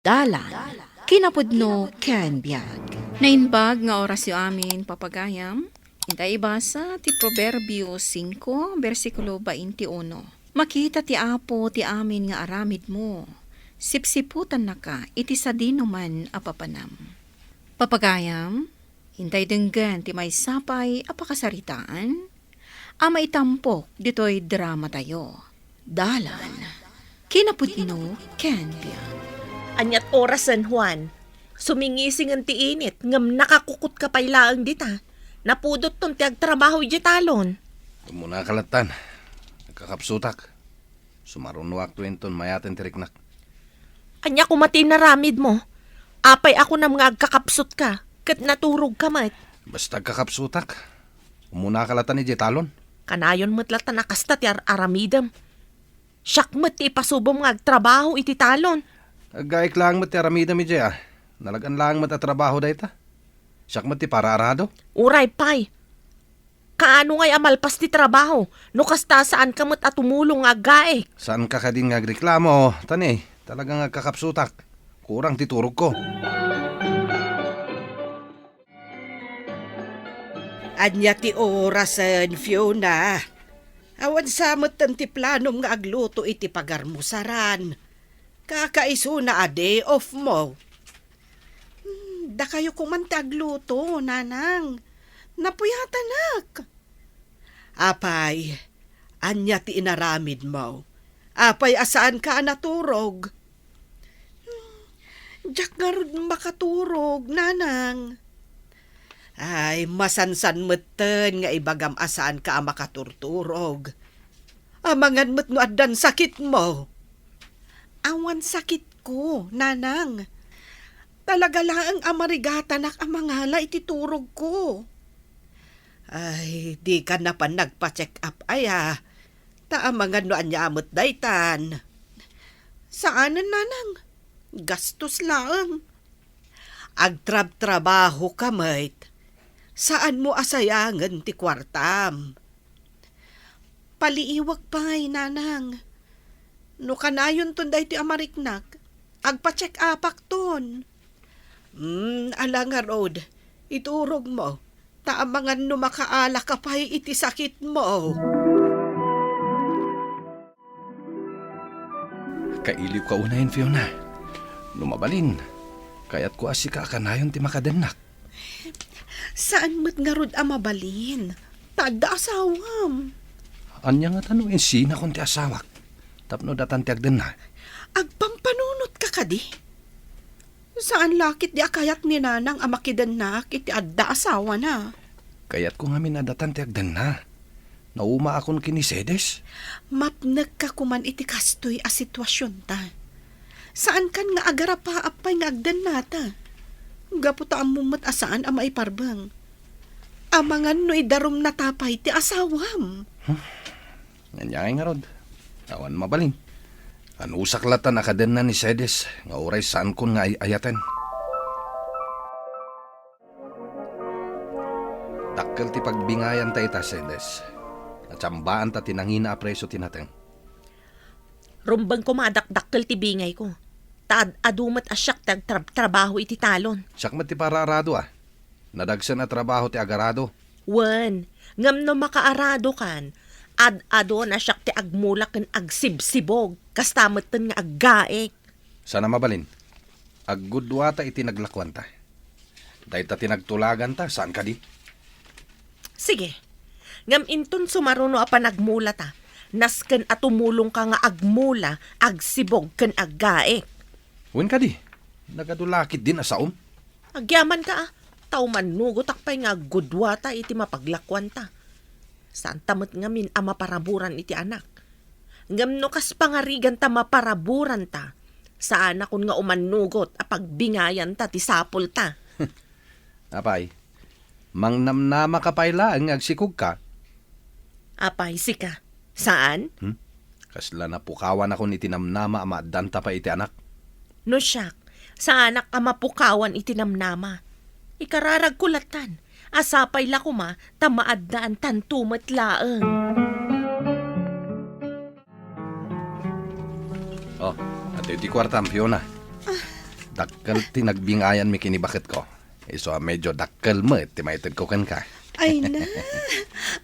Dalan, kinapudno ken biyag. Nainbag nga oras yu amin papagayam. Intay ibasa ti Proverbio 5, versikulo 21. Makita ti Apo ti amin nga aramid mo. Sipsiputan na ka, iti sadino man apapanam. Papagayam, intay denggan ti may sapay apakasaritaan. Ama itampok ditoy drama tayo. Dalan, kinapudno ken biyag. Anyat oras San Juan. Sumingising ang tiinit, ngam nakakukot ka pailaang dita. Napudot ton ti agtrabaho iti talon. Tumuna kalatan. Nagkakapsutak. Sumarunwak to inton mayaten tiriknak. Anya kumati na ramid mo. Apay ako na mga agkakapsot ka. Kat naturog ka mat. Basta kakapsutak. Umuna kalatan iti talon. Kanayon matlatan nakasta ti aramidam. Siyak mat ti ipasubom nga agtrabaho iti talon. Agaik lang mat ti aramida mi jaya. Nalagan lang mat trabaho dayta. Siyak mat ti para arado. Uray pay. Kaano ngay amalpas ti trabaho? No kasta saan ka mat atumulong nga agaek. Saan ka kadin nga agreklamo? Tani, talagang nagkakapsutak. Kurang titurog ko. Anya ti orasan, Fiona. Awan samot ti planom nga agluto iti pagarmusaran. Kakaiso na a day off mo. Da kayo kumante agluto, nanang. Napuyatanak. Apay, anya ti inaramid mo. Apay asaan ka naturog. Diyak nga rin makaturog, nanang. Ay, masansan meten nga ibagam asaan ka makaturturog. Amangan met no addan sakit mo. Awan sakit ko, nanang. Talaga lang ang amarigata nak amangala ititurog ko. Ay, di ka na pa nagpa-check up aya. Taamangan no anyamot daytan. Saanan, nanang? Gastos lang. Agtrab-trabaho ka, mate. Saan mo asayangan ti kwartam? Paliiwag pa'y, nanang. No kanayon ton day ti amariknak, agpa-check upak ton. Ala nga Rod, iturog mo. Taamangan no makaala ka pa'y iti sakit mo. Kailiw ka unahin, Fiona. Lumabalin. Kaya't ko asika kanayon ti makadenak. Saan mo't nga Rod amabalin? Tada asawam. Anya nga tanong sina kung ti asawak. Tapno datan ti agden na. Agpampanunot ka kadi? Saan lakit di akayat ni nanang amakidan na iti adda asawa na? Kaya't ko nga minadatan ti agden na. Nauma akon kinisedes. Mapnag ka kuman iti kastoy a sitwasyon ta. Saan kan nga agara pa apay nga agdan nata? Gaputa ang mumat asaan ang maiparbang. Amangan no idarom na tapay ti asawam. Nanyangay nga rod. Awan mabalin. Anusaklatan akaden na ni Sedes. Nga oray saan kun nga ayaten. Dakkel ti pagbingayan ta ita, Sedes. Natsambaan ta tinangina apreso tinateng. Rumbang ko madakdakkel ti bingay ko. Adumat asyak trabaho iti talon. Siyak mat ti pararado Nadagsan na trabaho ti agarado. Wen, ngam no makaarado kan, ado na siyak ti agmulak ken agsibsibog, kastameten nga aggaek. Sana mabalin. Aggudwata iti naglakwan ta. Dahil ta tinagtulagan ta, saan ka di? Sige, ngam inton sumaruno a panagmula ta, nasken atumulong ka nga agmula, agsibog ken aggaek. Wen ka di? Nagadulakit din asaom. Agyaman ka tauman nugot akpay nga gudwata iti mapaglakwan ta. Saan tamot ngamin a maparaburan iti anak. Ngam no kas pangarigan ta maparaburan ta. Saan akon nga umanugot a pagbingayan ta ti sapol ta. Apay, mangnamnama ka payla ang agsikog ka. Apay, sika. Saan? Kasla na pukawan ako ni tinamnama ama danta pa iti anak. No siyak, sa anak ka mapukawan itinamnama. Ikararag kulatan, asapay la kuma, tamaadaan tantumat laeng. Oh, at iti kwartam, Fiona. Dakkel ti nagbingayan mi kinibakit ko. Iso medyo dakkel mo ti maited ko kan ka. Ay na,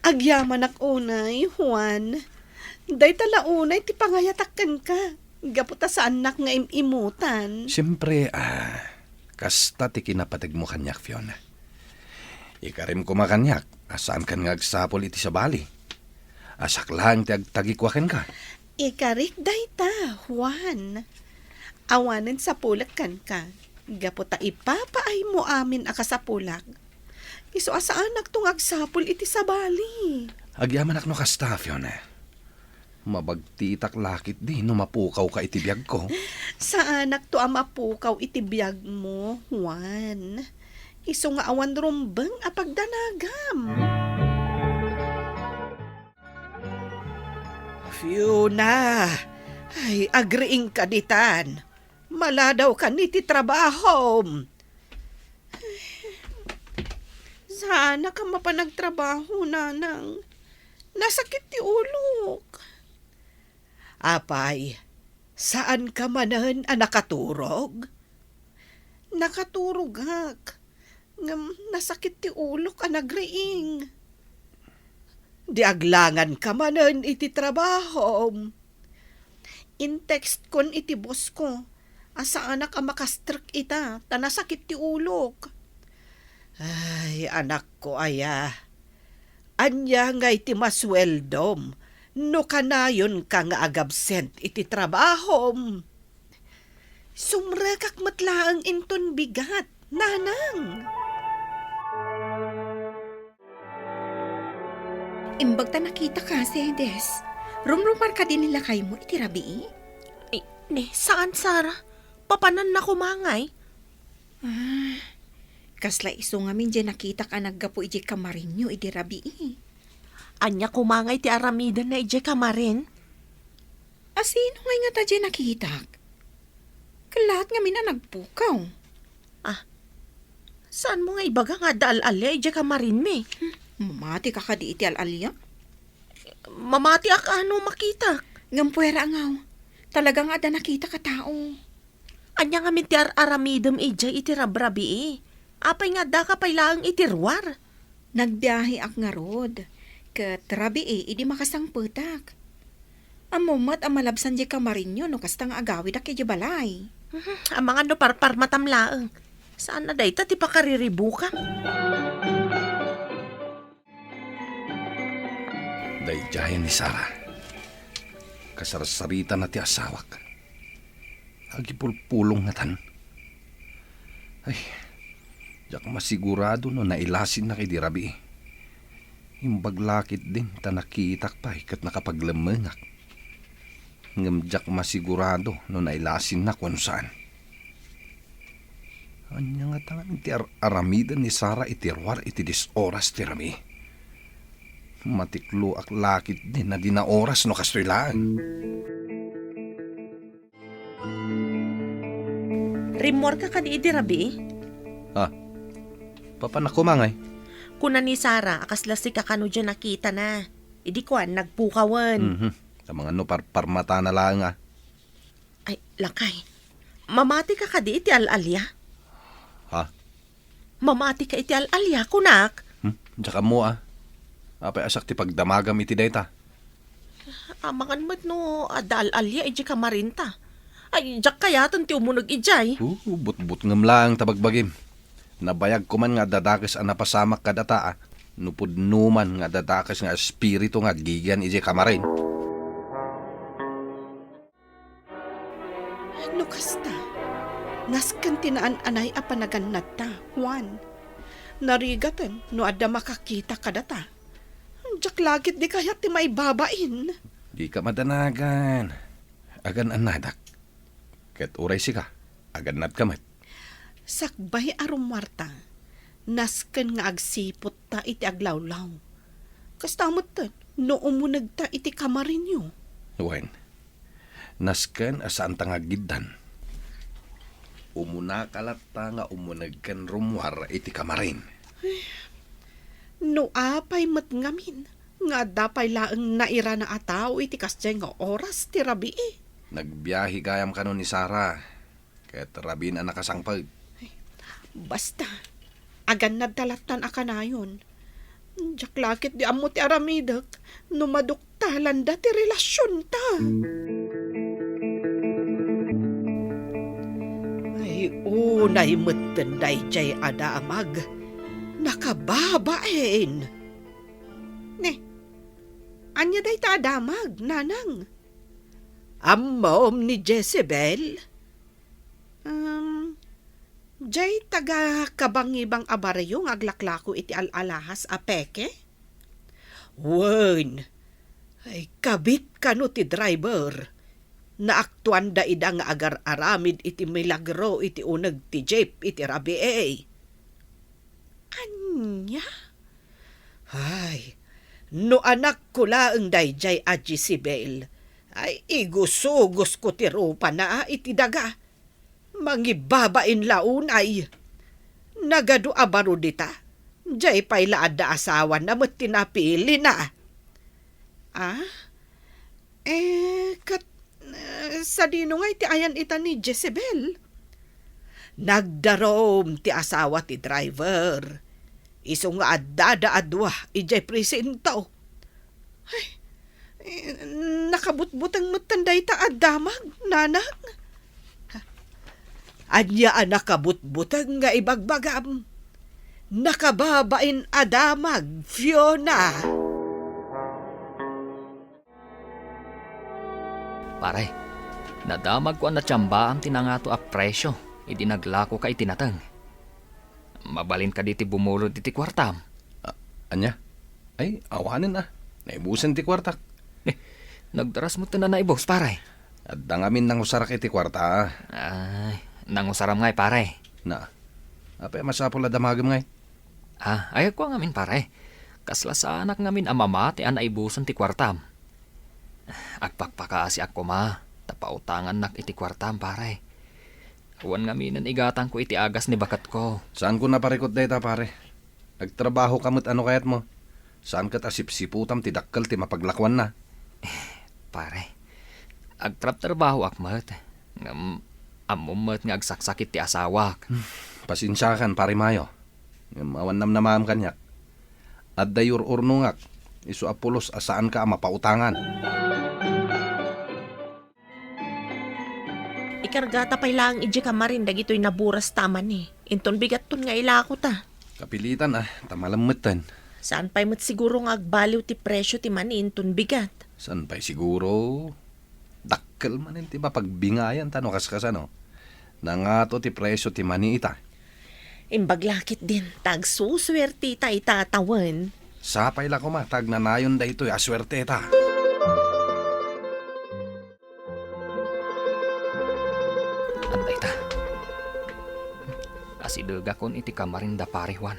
agyaman ak unay, Juan. Day tala unay, ti pangayatakkan ka. Gaputa sa anak nga imutan. Siyempre, kasta ti kinapatig mo kanyak, Fiona. Ikarim ko makanyak, asaan kan nga agsapol iti sa bali. Asak lang ti agtagikwakan ka. Ikarik day ta, Juan. Awanan sa pulak kan ka. Gaputa ipapaay mo amin akasapulak. Iso asa anak tong agsapol iti sa bali. Agyaman ak no kasta, Fiona. Mabagtitak lakit di no mapukaw ka iti biyag ko. Sa anak to amapukaw iti biyag mo, Juan. Iso nga awan rumbeng apagdanagam. Fiona, ay agriing ka ditan. Maladaw ka niti trabaho. Sana ka mapanagtrabaho, nanang. Nasakit ti ulok. Apay, saan ka manan nakaturog? Nakaturog hak. Nasakit ti ulok nagriing. Di aglangan ka manan iti trabaho. In-text kon iti boss ko. Asa anak makastrik ita, tanasakit ti ulok. Ay, anak ko aya. Anya nga iti masweldom, no kanayon ka nga agabsent iti trabahom. Sumrekak matlaang inton bigat, nanang. Imbag ta nakita ka, Sedes. Rumrumar ka din nila kayo mo iti rabii. Ne, saan, Sara? Papanan na kumangay? Kasla iso nga min dyan nakita ka naggapo iti kamarinyo iti rabii. Anya kumangay ti aramida na ije kamarin? Asino nga nga ta dyan nakita? Kalat nga mina nagpukaw. Saan mo nga ibaga nga daal-alya ije kamarin me? Mamati ka ka di iti alalya? Mamati ak ano makita? Ngampuera ngaw. Talaga nga da nakita ka tao. Anya nga min ti aramidem ije iti rabrabi. Apay nga da ka pailaang itirwar. Nagbiyahe ak nga rod. Kat rabii idi makasangputak. Amumat ang malabsan di kamarinyo no kastang agawid ak iti balay. Ang mga no parpar matamlaang. Saan na day ta ti pakariribuka? Dayjayan ni Sara. Kasarsarita na ti asawak. Agipulpulong na tan. Ay, jak masigurado no nailasin na kay di rabi. Imbaglakit din ta nakitak pa kat nakapaglamangak. Ngamjak masigurado no nailasin na kung saan. Anya nga tangan ti aramidan ni Sara itirwar iti 10 oras ti rami. Matiklo ak lakit din na di na oras no kastoylaan. Rimor ka kadi iti rabi? Papanakumangay. Kuna ni Sara, akaslasik ka kano dyan nakita na. Idi kwan, nagpukawan. Sa mga no parmata na lang Ay, lakay. Mamati ka kadi iti alalya? Ha? Mamati ka iti alalya, kunak? Tsaka mo Apay asak ti pagdamagam iti dayta. Amangan mo't no, alalya iti kamarinta. Ay, jak kayatan ti umunog ijay. But-but ngam lang tabagbagim. Nabayag ko man nga dadakis ang napasamak kadata Nupod numan nga dadakis nga espiritu nga gigan iti kamarin. Ano kasta? Naskan tinaan anay apanagan ta, Juan. Narigatan, no adda makakita kadata. Diyak lagit di kaya ti may babain. Di ka madanagan. Agan anadak. Ket uray si ka. Agan nat kamat. Sakbay arumarta. Naskan nga agsipot ta iti aglawlaw. Kastamot ta, no umunag ta iti kamarin nyo. Wen. Nasken asaan ta nga giddan. Umuna kalat ta nga umunagkan rumwar iti kamarin. No apay matngamin. Nga dapay laeng naira na ataw iti kasjay nga oras ti rabi. Nagbiyahe gayam kanon ni Sara. Kahit rabi na nakasangpag. Basta, agan na dalatan akanayon. Diyak lakit di amo ti aramidak, numaduktalan da ti relasyon ta. Ay, unay matenday jay adamag. Nakababain. Ne, anya day ta adamag, nanang. Amom ni Jezebel? Jay taga kabangibang abarayong aglaklako iti alalahas a peke? Wen, ay kabit kano ti driver. Naaktuan da ida nga agar-aramid iti milagro iti uneg ti jeep iti rabi Anya? Ay, no anak ko laeng dayjay a Jezebel, ay igusugos ko ti rupa na iti daga. Mangibabain launay. Nagado abaro dita. Jay pa'y laad da asawa na mo't tinapili na. Sa dino nga iti ayan ita ni Jezebel. Nagdarom ti asawa ti driver. Iso nga adda adwa ijay presento. Ay, nakabutbutang matanday ta addamag, nanang. Anya nakabutbutang nga ibagbagam. Nakababain adamag, Fiona. Pare, nadamag ko ang natsamba ang tinangato a presyo. Idi naglako ka itinatang. Mabalin ka diti bumulod diti kwartam. Anya? Ay, awanin na. Naibusan ti kwartak. Nagdaras mo na naibos, pare. At dangamin nang usarak iti kwarta. Ay, nangusaram ngay, pare. Na, apay masapol na damagam ngay. Ay ko ngamin, pare. Kasla sa anak ngamin amama ti anaibusan ti kwartam. Agpakpakaasi ako ma. Tapautangan nak iti kwartam, pare. Awan ngaminan igatan ko iti agas ni bakat ko. Saan ko naparikot dayta, pare? Nagtrabaho kamot ano kayat mo? Saan kat asip-siputam ti dakkel ti mapaglakwan na? Pare, agtrap-trabaho akmat. Amumat nga agsaksakit ti asawak. Pasensya kan, pare Mayo. Awan namnamam kanyak. At dayur urnungak. Isu apulos asaan ka mapautangan. Ikargata pa'y lang iji kamarin dagito'y naburas taman eh. Inton bigat ton nga ilako ta. Kapilitan tamalamatan. Saan pa'y mat siguro nga agbaliw ti presyo ti mani inton bigat. Saan pa'y siguro? Dakkel man ti mapagbingayan tano kaskasano. Nangato ti presyo ti mani ita. Imbaglakit din, tagsuswerte ta itatawan. Sapay la ko tag nanayon da ito'y aswerte ta. Anday ta. Asidaga kon iti kamarin da pariwan.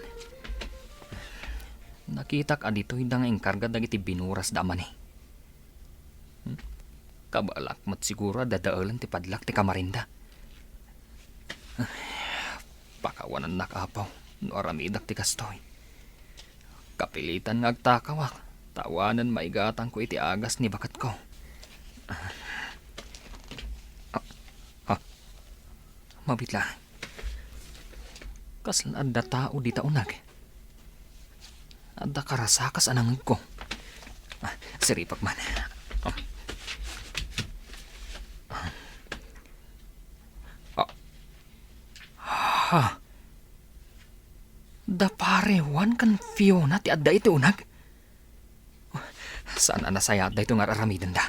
Nakitak adito'y da nga engkarga dagiti binuras da man eh. Kabalak mat siguro dadaalan ti padlak ti kamarinda. Pakawanan nakapaw, no aramidak ti kastoy. Kapilitan nga agtakawak, tawanan maigatan ko iti agas ni bakat ko. Mabitla. Kaslan adda tao di taunag. Adda karasakas anangag ko. Siripak man. Da parewan kan Fiona ti adda iti unag. Saan anasaya da ito nga aramidan da.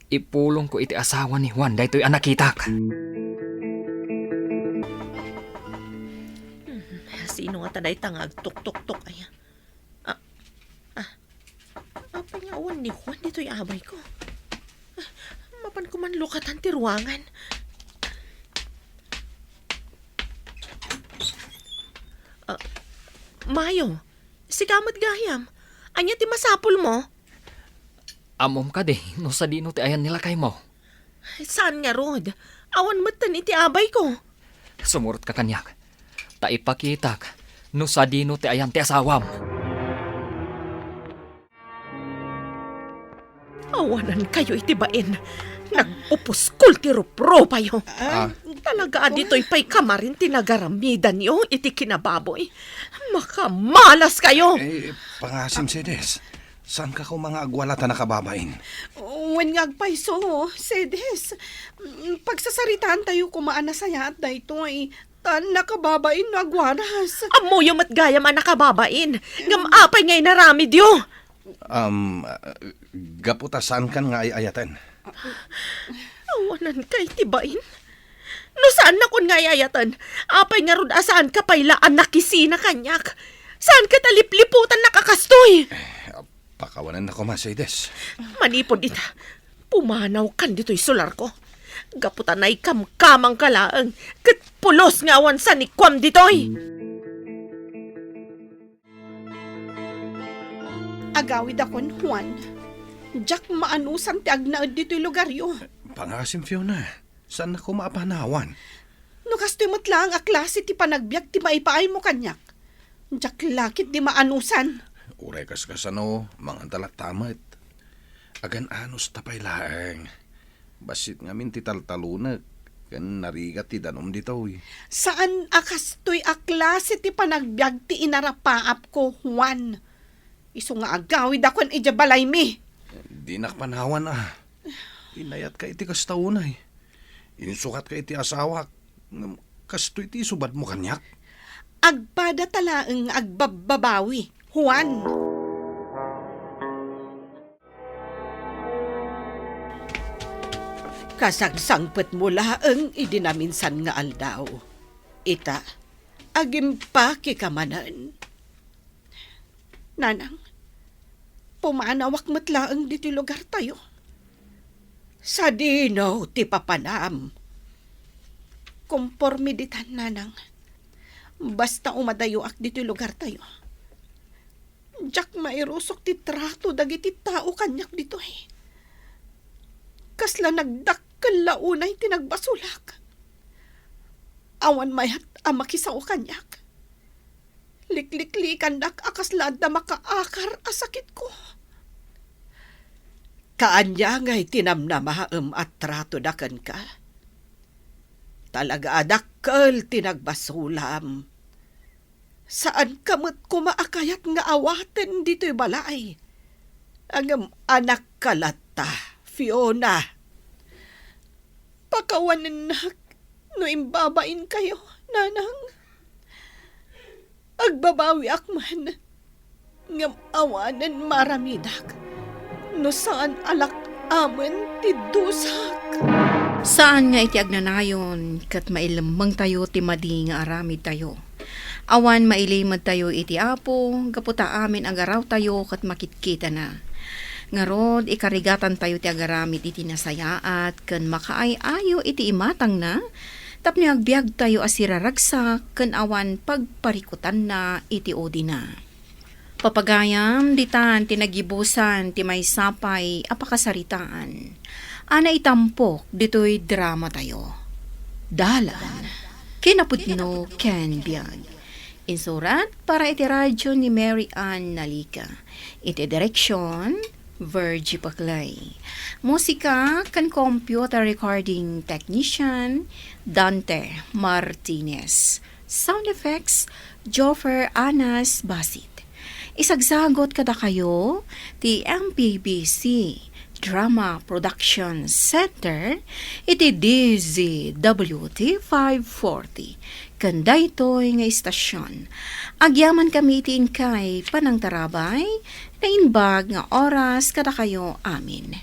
Ipulong ko iti asawa ni Juan da ito'y anakitak. Sino nga taday tangag tuk-tuk-tuk ay. Apay nga awan ni Juan dito'y abay ko. Mapan ko man lukatan ti ruangan. Mayo, si Kamat Gayam, anya ti masapul mo? Amom ka de, no sa dino ti ayan nila kay mo. Saan nga, Rod? Awan matan iti abay ko. Sumurot ka kanyak. Ta ipakitak, no sa dino ti ayan ti asawam. Awanan kayo iti bain. Nagpupuskol ti ropro pa yo. Ah, Talaga dito'y pa'y kamarin tinagaramidan yo iti kinababoy. Makamalas kayo. Pangasim si Des. Saan ka ko mga agwalata nakababain? Wen nga agpaiso, sedes. Pagsasaritaan tayo kumaan na saya at dayto ay nakababain na agwaras. Amo yung matgaya man nakababain. Ngamapay ngay naramid yo. Gaputa saan kan nga ayatan? Awanan kay tibain. No saan na kun nga ayatan? Apay nga rod asaan ka pailaan nakisina kanyak. Saan ka talipliputan nakakastoy? Pakawanan na ko Des. Manipod ita. Pumanaw kan dito'y sular ko. Gaputan ay kamkamang kalaang. Kat pulos nga awan sa nikwam dito'y. Agawid akon, Juan. Jack maanusan ti agnaad dito'y lugar yo. Pangasim Fiona. Saan na ko maapanawan? No kastoy mo't lang a klase ti panagbiag ti maipaay mo kanyak. Jack lakit di maanusan. Urekas kasano, mga talatamat. Agan anos tapay laeng. Basit ngamin ti taltalunak. Kan narigat ti danom ditoy. Saan akastoy a klase ti panagbiag ti inarapaap ko, Juan? Iso nga agawid akon ijabalay mi. Di nakpanawan Inayat ka iti kastaunay. Insukat ka iti asawak. Kastoy ti subad mo kanyak. Agpada talaang agbababawi, Juan. Kasangsangpet mo laang idinaminsan nga aldaw. Ita, agimpa kikamanan. Nanang, pumanawak mo't laang dito lugar tayo. Sa dino ti papanam. Kompormiditan, nanang. Basta umadayo ak dito lugar tayo. Jack mairusok ti trato dagiti tao kanyak dito eh. Kasla nagdakkel launay tinagbasulak. Awan mayat amakisaw kanyak. Likliklikan dak akaslad na makaakar asakit ko. Kaanya nga'y tinamnamahaem at trato daken ka. Talaga adakkel tinagbasulam. Saan kamot kumaakayat nga awaten dito'y balay? Agam anak kalata, Fiona. Pakawanan nak, no imbabain kayo, nanang. Agbabawi akman, ngam awanan maramidak, no saan alak amen ti dusak. Saan nga iti agnanayon kat mailamang tayo ti madi nga aramid tayo. Awan mailimad tayo iti apo, gaputa amin agaraw tayo kat makitkita na. Ngarod, ikarigatan tayo ti agaramid iti nasayaat, kan makaay-ayo iti imatang na, tapno agbiag tayo asiraragsak, kan awan pagparikutan na iti odi na. Papagayam, ditan, tinagibusan, ti may sapay, apakasaritaan. Ana itampok, dito'y drama tayo. Dalan, kinapudno Ken Biag. Insurat para iti radyo ni Mary Ann Nalika. Iti direksyon, Virgie Paclay. Musika kan computer recording technician, Dante Martinez. Sound effects, Joffer Anas Basit. Isagsagot kada kayo, ti MPBC Drama Production Center, iti DZWT 540. Kanda ito'y nga istasyon. Agyaman kami itiin kay Panang Tarabay, na inbag nga oras kada kayo amin.